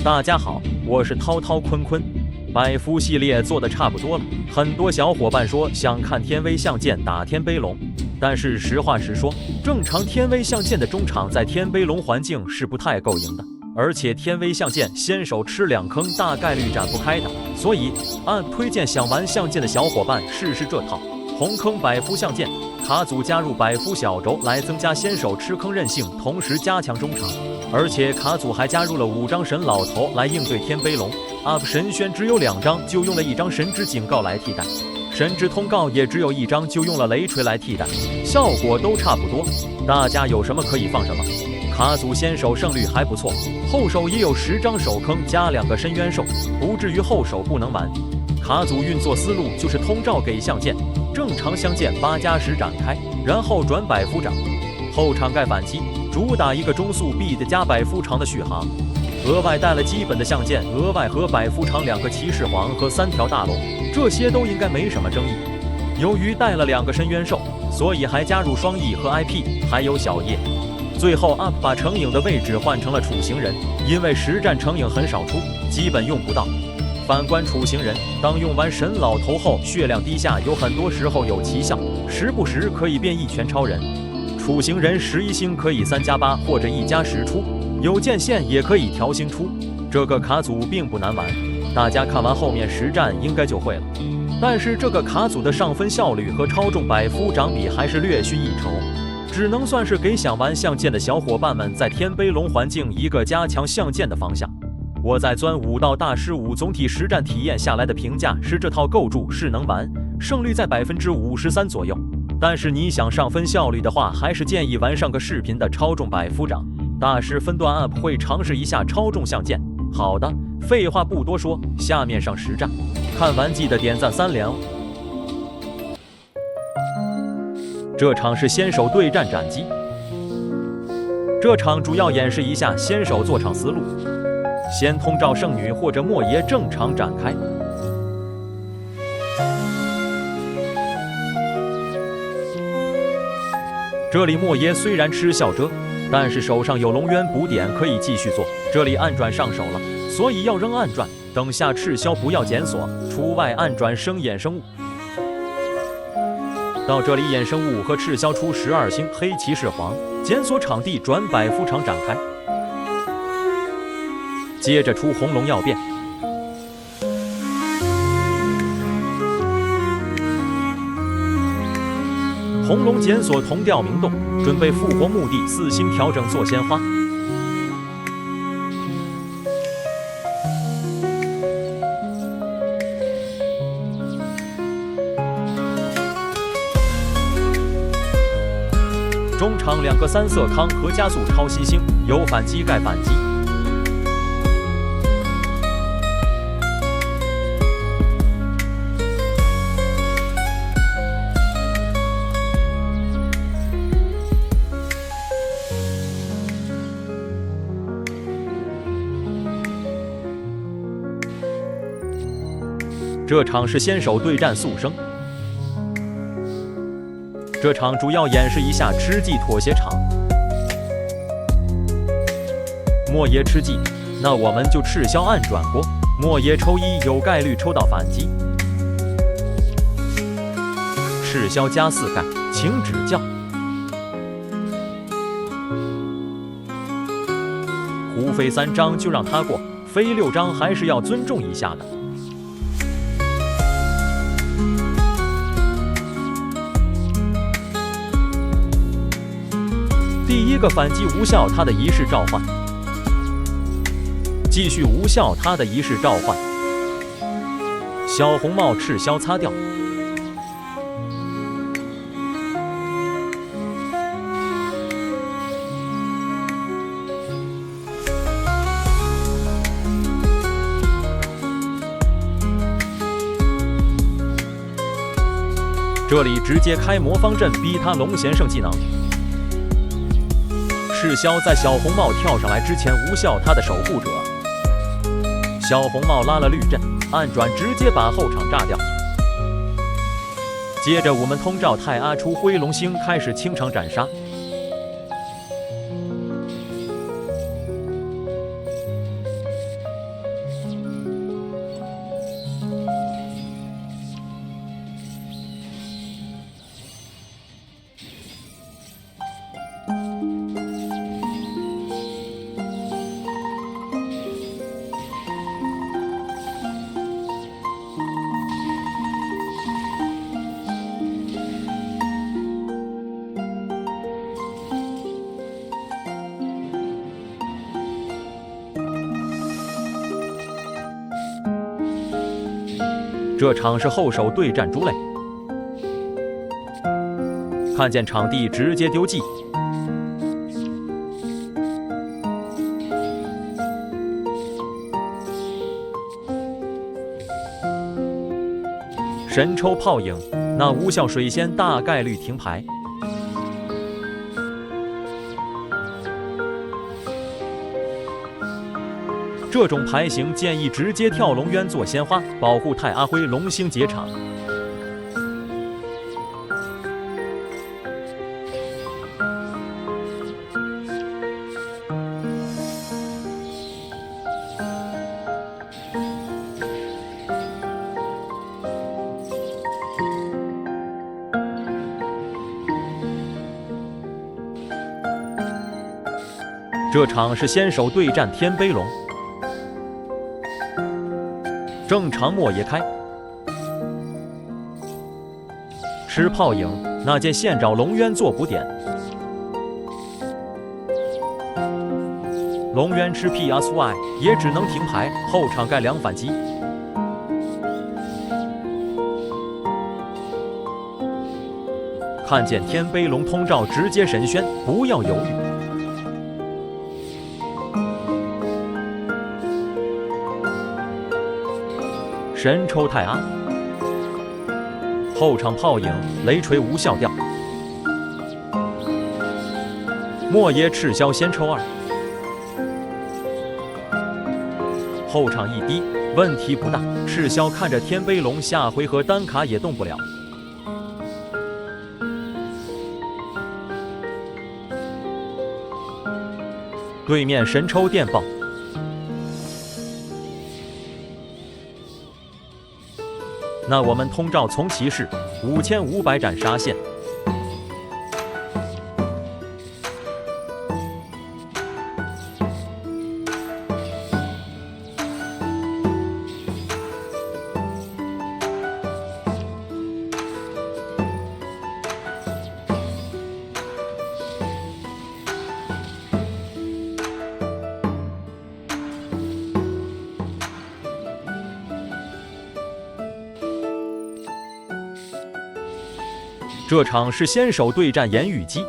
大家好，我是涛涛坤坤。百服系列做的差不多了，很多小伙伴说想看天威相剑打天悲龙，但是实话实说，正常天威相剑的中场在天悲龙环境是不太够赢的，而且天威相剑先手吃2坑大概率展不开的，所以按推荐想玩相剑的小伙伴试试这套红坑百服相剑。卡组加入百夫小轴来增加先手吃坑韧性，同时加强中场。而且卡组还加入了5张神老头来应对天悲龙。UP 神轩只有2张，就用了1张神之警告来替代；神之通告也只有1张，就用了雷锤来替代，效果都差不多。大家有什么可以放什么。卡组先手胜率还不错，后手也有10张手坑加2个深渊兽，不至于后手不能玩。卡组运作思路就是通召给相剑，正常相剑8+10展开，然后转百夫掌，后场盖反击，主打一个中速 B 的加百夫长的续航。额外带了基本的相剑，额外和百夫长2个骑士皇和3条大龙，这些都应该没什么争议。由于带了2个深渊兽，所以还加入双翼和 IP， 还有小叶。最后 UP 把成影的位置换成了处刑人，因为实战成影很少出，基本用不到。反观处刑人，当用完神老头后，血量低下有很多时候有奇效，时不时可以变1拳超人。处刑人11星可以3+8或者1+10出，有剑线也可以调星出。这个卡组并不难玩，大家看完后面实战应该就会了。但是这个卡组的上分效率和超重百夫长比还是略逊一筹，只能算是给想玩相剑的小伙伴们在天悲龙环境一个加强相剑的方向。我在钻5到大师5总体实战体验下来的评价是这套构筑是能玩，胜率在53%左右。但是你想上分效率的话，还是建议玩上个视频的超重百夫长。大师分段 UP 会尝试一下超重相剑。好的，废话不多说，下面上实战。看完记得点赞3连哦。这场是先手对战斩击，这场主要演示一下先手做场思路。先通召圣女或者莫爷正常展开，这里莫爷虽然吃笑遮，但是手上有龙渊补点可以继续做。这里暗转上手了，所以要扔暗转，等下赤霄不要检索，除外暗转生衍生物。到这里衍生物和赤霄出12星黑骑士皇，检索场地转百夫长展开。接着出红龙要变，红龙检索同调明洞，准备复活墓地4星调整做鲜花。中场2个3色康和加速超新星，有反击盖反击。这场是先手对战速生，这场主要演示一下吃技妥协场。莫爷吃技，那我们就赤霄暗转锅。莫爷抽1，有概率抽到反击。赤霄加4盖，请指教。胡飞3张就让他过，飞6张还是要尊重一下的。第1个反击无效他的仪式召唤，继续无效他的仪式召唤。小红帽赤霄擦掉，这里直接开魔方阵逼他龙贤圣技能。赤霄在小红帽跳上来之前无效他的守护者，小红帽拉了绿阵，暗转直接把后场炸掉。接着我们通召泰阿出灰龙星，开始清场斩杀。这场是后手对战猪类，看见场地直接丢技。神抽泡影，那无效水仙大概率停牌。这种牌型建议直接跳龙渊做鲜花，保护太阿辉龙星结场。这场是先手对战天悲龙，正常末也开，吃泡影，那件现找龙渊做补点，龙渊吃 PSY 也只能停牌，后场盖两反击。看见天悲龙通照，直接神宣，不要犹豫。神抽太阿，后场泡影，雷锤无效掉。莫邪赤霄先抽2，后场一滴，问题不大。赤霄看着天悲龙，下回合单卡也动不了。对面神抽电爆。那我们通照从骑士5500斩杀线，这场是先手对战岩玉姬，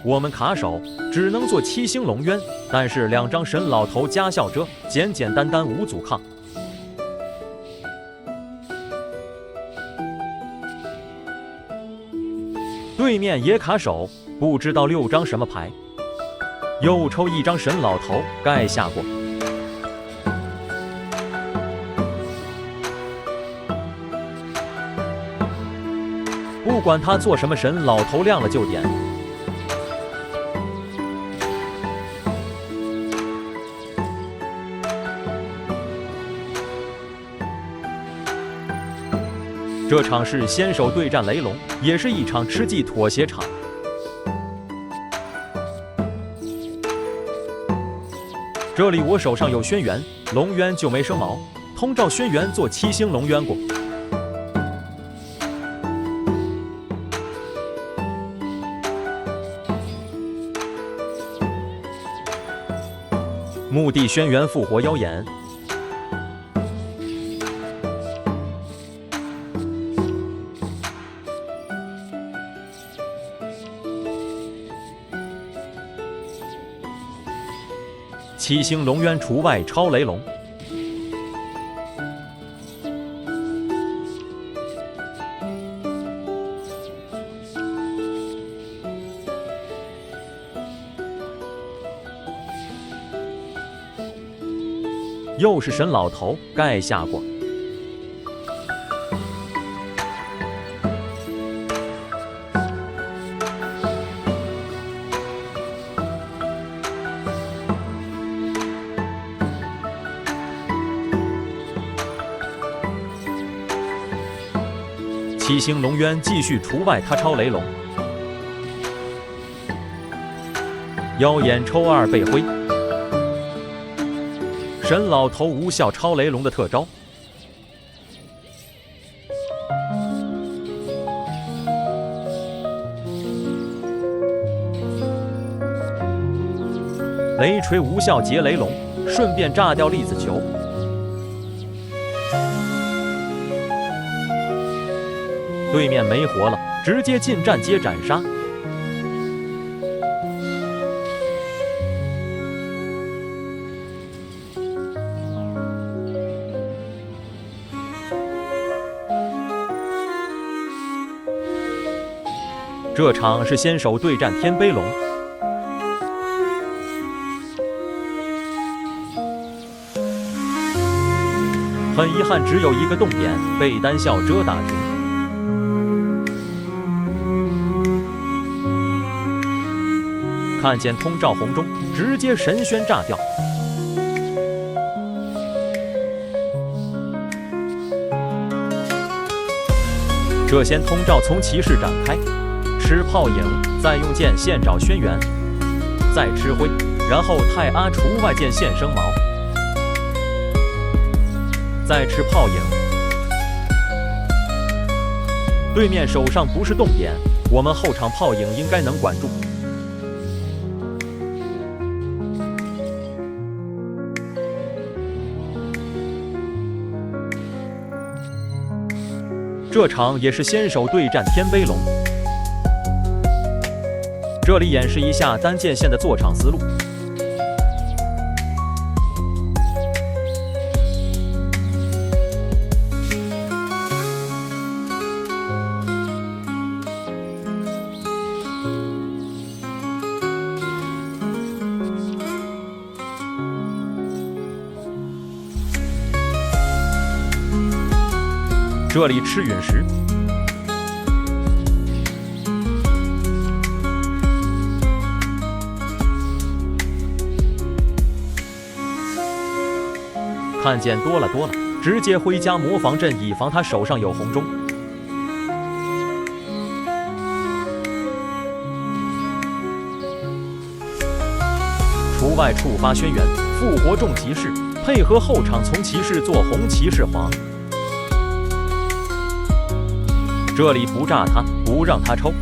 我们卡手只能做7星龙渊，但是2张神老头加笑遮，简简单单无阻抗。对面也卡手，不知道6张什么牌，又抽1张神老头盖下过。不管他做什么神，老头亮了就点。这场是先手对战雷龙，也是一场吃鸡妥协场。这里我手上有轩辕，龙渊就没生毛，通照轩辕做7星龙渊过。墓地轩辕复活妖眼，7星龙渊除外，超雷龙。又是神老头盖下过。7星龙渊继续除外，他超雷龙。妖眼抽2被灰。神老头无效超雷龙的特招，雷锤无效劫雷龙，顺便炸掉粒子球。对面没活了，直接近战接斩杀。这场是先手对战天悲龙。很遗憾，只有一个动点被单笑遮打停。看见通照红中，直接神轩炸掉。这先通照从骑士展开，吃泡影，再用剑线找轩辕，再吃灰，然后太阿除外剑线生毛。再吃泡影，对面手上不是动点，我们后场泡影应该能管住。这场也是先手对战天悲龙，这里演示一下单剑线的做场思路。这里吃陨石，看见多了，直接挥加魔防阵，以防他手上有红中。除外触发轩辕，复活众骑士，配合后场从骑士做红骑士黄。这里不炸他，不让他抽。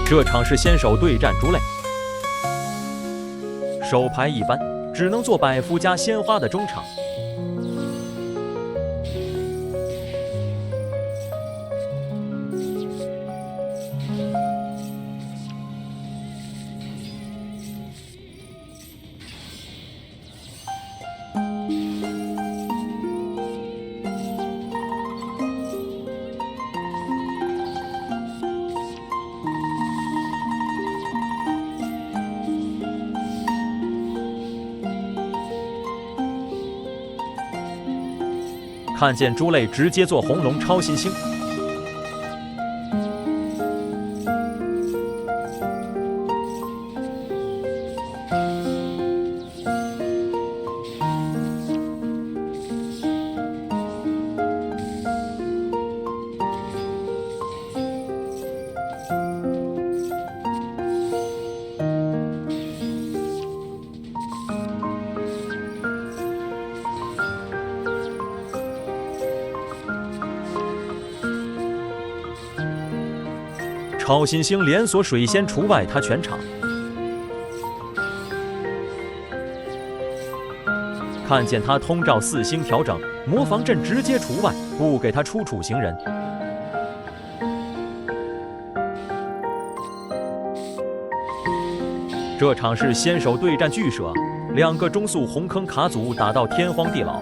这场是先手对战猪类，手牌一般，只能做百夫加鲜花的中场。看见猪类直接做红龙超新星，超新星连锁水仙除外他全场。看见他通照四星调整，魔防阵直接除外，不给他出处行人。这场是先手对战巨蛇，两个中速红坑卡组打到天荒地老。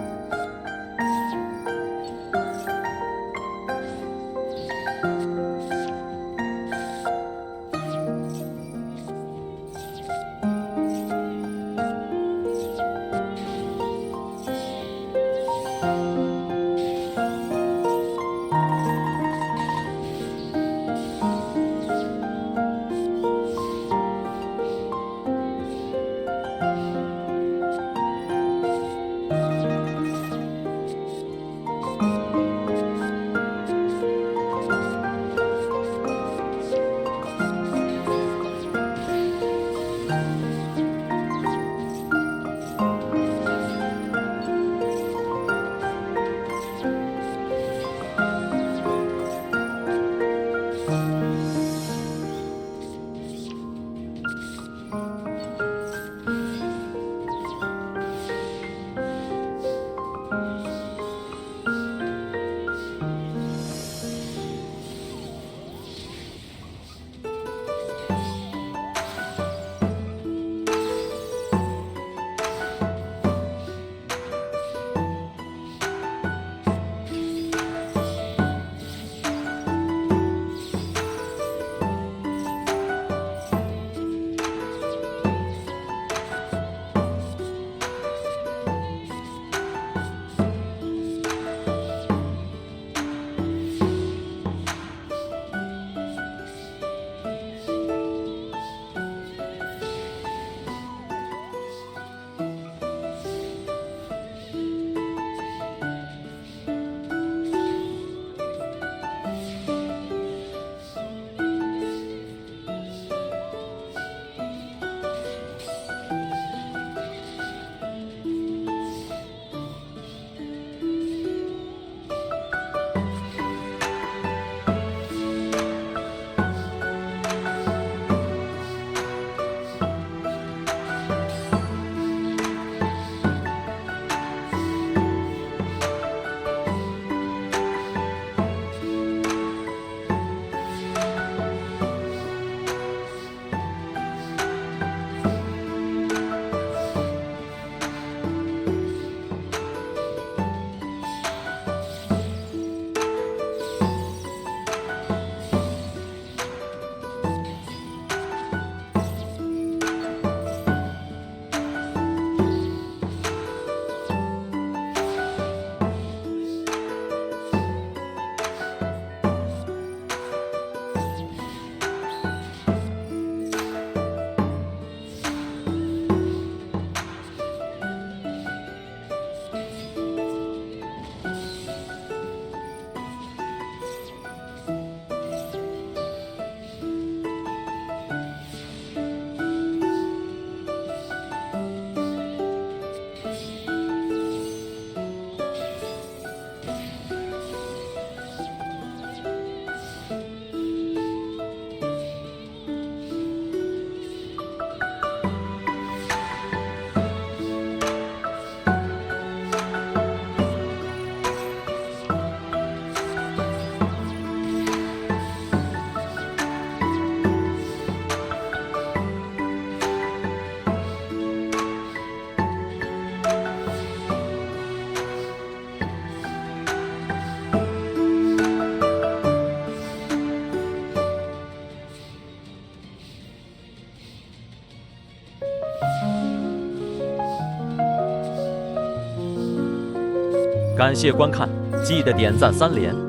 感谢观看，记得点赞3连。